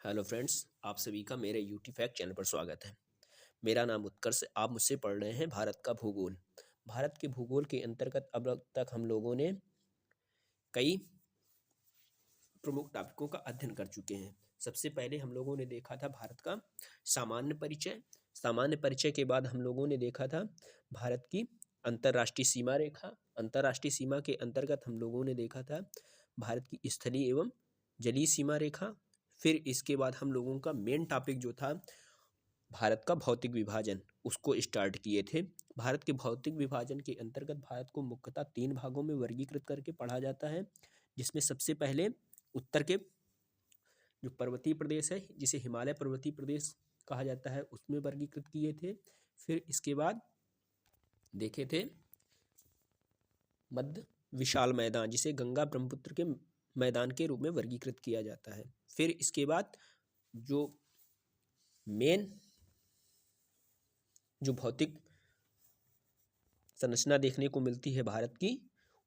Hello friends, आप सभी का मेरे यूटी फैक्ट चैनल पर स्वागत है। मेरा नाम उत्कर्ष। आप मुझसे पढ़ रहे हैं भारत का भूगोल। भारत के भूगोल के अंतर्गत अब तक हम लोगों ने कई प्रमुख टॉपिकों का अध्ययन कर चुके हैं। सबसे पहले हम लोगों ने देखा था भारत का सामान्य परिचय। सामान्य परिचय के बाद हम लोगों ने देखा था भारत की अंतर्राष्ट्रीय सीमा रेखा। अंतर्राष्ट्रीय सीमा के अंतर्गत हम लोगों ने देखा था भारत की स्थलीय एवं जलीय सीमा रेखा। फिर इसके बाद हम लोगों का मेन टॉपिक जो था भारत का भौतिक विभाजन, उसको स्टार्ट किए थे। भारत के भौतिक विभाजन के अंतर्गत भारत को मुख्यतः 3 भागों में वर्गीकृत करके पढ़ा जाता है, जिसमें सबसे पहले उत्तर के जो पर्वतीय प्रदेश है, जिसे हिमालय पर्वतीय प्रदेश कहा जाता है, उसमें वर्गीकृत किए थे। फिर इसके बाद देखे थे मध्य विशाल मैदान, जिसे गंगा ब्रह्मपुत्र के मैदान के रूप में वर्गीकृत किया जाता है। फिर इसके बाद जो मेन जो भौतिक संरचना देखने को मिलती है भारत की,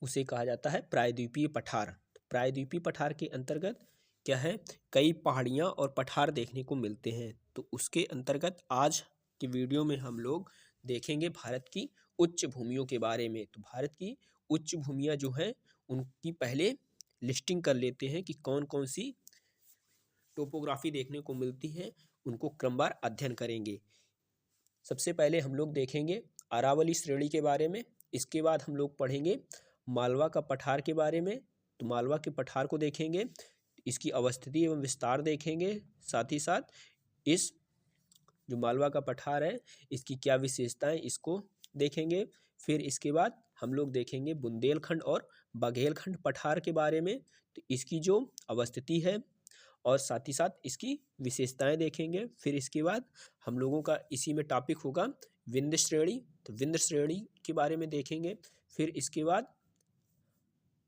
उसे कहा जाता है प्रायद्वीपीय पठार। प्रायद्वीपीय पठार के अंतर्गत क्या है, कई पहाड़ियाँ और पठार देखने को मिलते हैं। तो उसके अंतर्गत आज की वीडियो में हम लोग देखेंगे भारत की उच्च भूमियों के बारे में। तो भारत की उच्च भूमियाँ जो हैं, उनकी पहले लिस्टिंग कर लेते हैं कि कौन कौन सी टोपोग्राफी देखने को मिलती है, उनको क्रमवार अध्ययन करेंगे। सबसे पहले हम लोग देखेंगे अरावली श्रेणी के बारे में। इसके बाद हम लोग पढ़ेंगे मालवा का पठार के बारे में। तो मालवा के पठार को देखेंगे, इसकी अवस्थिति एवं विस्तार देखेंगे। साथ ही साथ इस जो मालवा का पठार है, इसकी क्या विशेषताएं, इसको देखेंगे। फिर इसके बाद हम लोग देखेंगे बुंदेलखंड और बघेलखंड पठार के बारे में। तो इसकी जो अवस्थिति है और साथ ही साथ इसकी विशेषताएं देखेंगे। फिर इसके बाद हम लोगों का इसी में टॉपिक होगा विंध्य श्रेणी। तो विंध्य श्रेणी के बारे में देखेंगे। फिर इसके बाद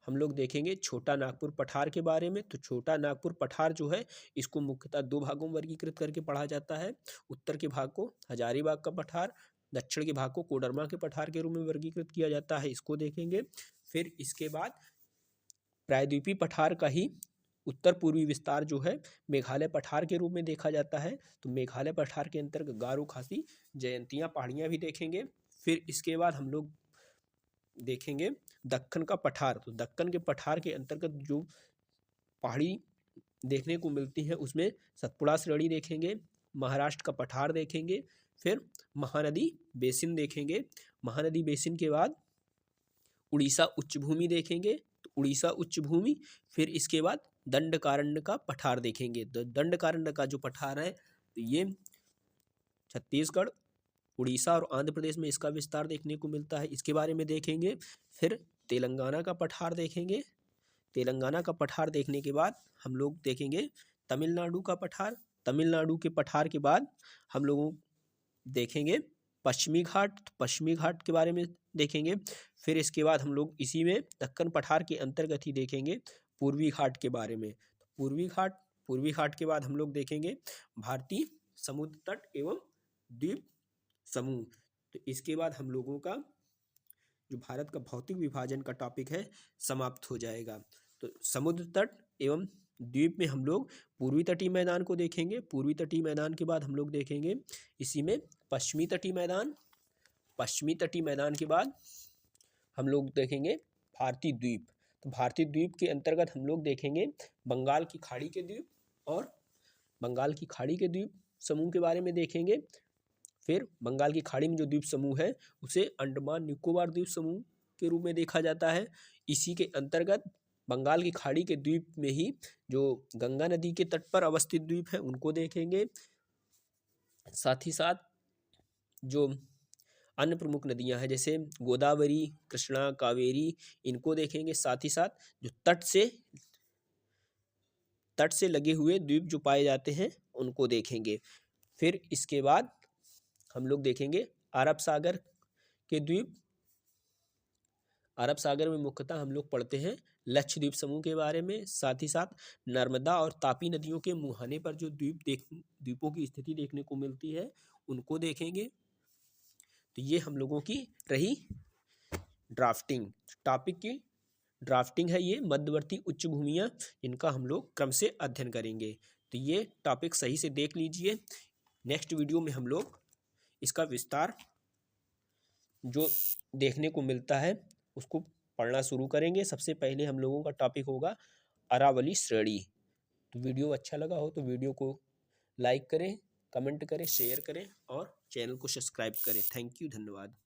हम लोग देखेंगे छोटा नागपुर पठार के बारे में। तो छोटा नागपुर पठार जो है, इसको मुख्यतः 2 भागों में वर्गीकृत करके पढ़ा जाता है। उत्तर के भाग को हजारीबाग का पठार, दक्षिण के भाग को कोडरमा के पठार के रूप में वर्गीकृत किया जाता है, इसको देखेंगे। फिर इसके बाद प्रायद्वीपीय पठार का ही उत्तर पूर्वी विस्तार जो है मेघालय पठार के रूप में देखा जाता है। तो मेघालय पठार के अंतर्गत गारो, खासी, जयंतिया पहाड़ियाँ भी देखेंगे। फिर इसके बाद हम लोग देखेंगे दक्कन का पठार। तो दक्कन के पठार के अंतर्गत जो पहाड़ी देखने को मिलती है, उसमें सतपुड़ा श्रेणी देखेंगे, महाराष्ट्र का पठार देखेंगे। फिर महानदी बेसिन देखेंगे। महानदी बेसिन के बाद उड़ीसा उच्च भूमि देखेंगे। तो उड़ीसा उच्च भूमि। फिर इसके बाद दंडकारण्य का पठार देखेंगे। तो दंडकारण्य का जो पठार है, तो ये छत्तीसगढ़, उड़ीसा और आंध्र प्रदेश में इसका विस्तार देखने को मिलता है, इसके बारे में देखेंगे। फिर तेलंगाना का पठार देखेंगे। तेलंगाना का पठार देखने के बाद हम लोग देखेंगे तमिलनाडु का पठार। तमिलनाडु के पठार के बाद हम लोगों देखेंगे पश्चिमी घाट। पश्चिमी घाट के बारे में देखेंगे। फिर इसके बाद हम लोग इसी में दक्कन पठार के अंतर्गत ही देखेंगे पूर्वी घाट के बारे में। पूर्वी घाट के बाद हम लोग देखेंगे भारतीय समुद्र तट एवं द्वीप समूह। तो इसके बाद हम लोगों का जो भारत का भौतिक विभाजन का टॉपिक है, समाप्त हो जाएगा। तो समुद्र तट एवं द्वीप में हम लोग पूर्वी तटीय मैदान को देखेंगे। पूर्वी तटीय मैदान के बाद हम लोग देखेंगे इसी में पश्चिमी तटीय मैदान। पश्चिमी तटीय मैदान के बाद हम लोग देखेंगे भारतीय द्वीप। तो भारतीय द्वीप के अंतर्गत हम लोग देखेंगे बंगाल की खाड़ी के द्वीप और बंगाल की खाड़ी के द्वीप समूह के बारे में देखेंगे। फिर बंगाल की खाड़ी में जो द्वीप समूह है, उसे अंडमान निकोबार द्वीप समूह के रूप में देखा जाता है। इसी के अंतर्गत बंगाल की खाड़ी के द्वीप में ही जो गंगा नदी के तट पर अवस्थित द्वीप है, उनको देखेंगे। साथ ही साथ जो अन्य प्रमुख नदियां हैं, जैसे गोदावरी, कृष्णा, कावेरी, इनको देखेंगे। साथ ही साथ जो तट से लगे हुए द्वीप जो पाए जाते हैं, उनको देखेंगे। फिर इसके बाद हम लोग देखेंगे अरब सागर के द्वीप। अरब सागर में मुख्यतः हम लोग पढ़ते हैं लक्षद्वीप समूह के बारे में। साथ ही साथ नर्मदा और तापी नदियों के मुहाने पर जो द्वीपों की स्थिति देखने को मिलती है, उनको देखेंगे। तो ये हम लोगों की रही ड्राफ्टिंग टॉपिक की ड्राफ्टिंग है, ये मध्यवर्ती उच्च भूमियाँ, इनका हम लोग क्रम से अध्ययन करेंगे। तो ये टॉपिक सही से देख लीजिए। नेक्स्ट वीडियो में हम लोग इसका विस्तार जो देखने को मिलता है उसको पढ़ना शुरू करेंगे। सबसे पहले हम लोगों का टॉपिक होगा अरावली श्रेणी। तो वीडियो अच्छा लगा हो तो वीडियो को लाइक करें, कमेंट करें, शेयर करें और चैनल को सब्सक्राइब करें। थैंक यू, धन्यवाद।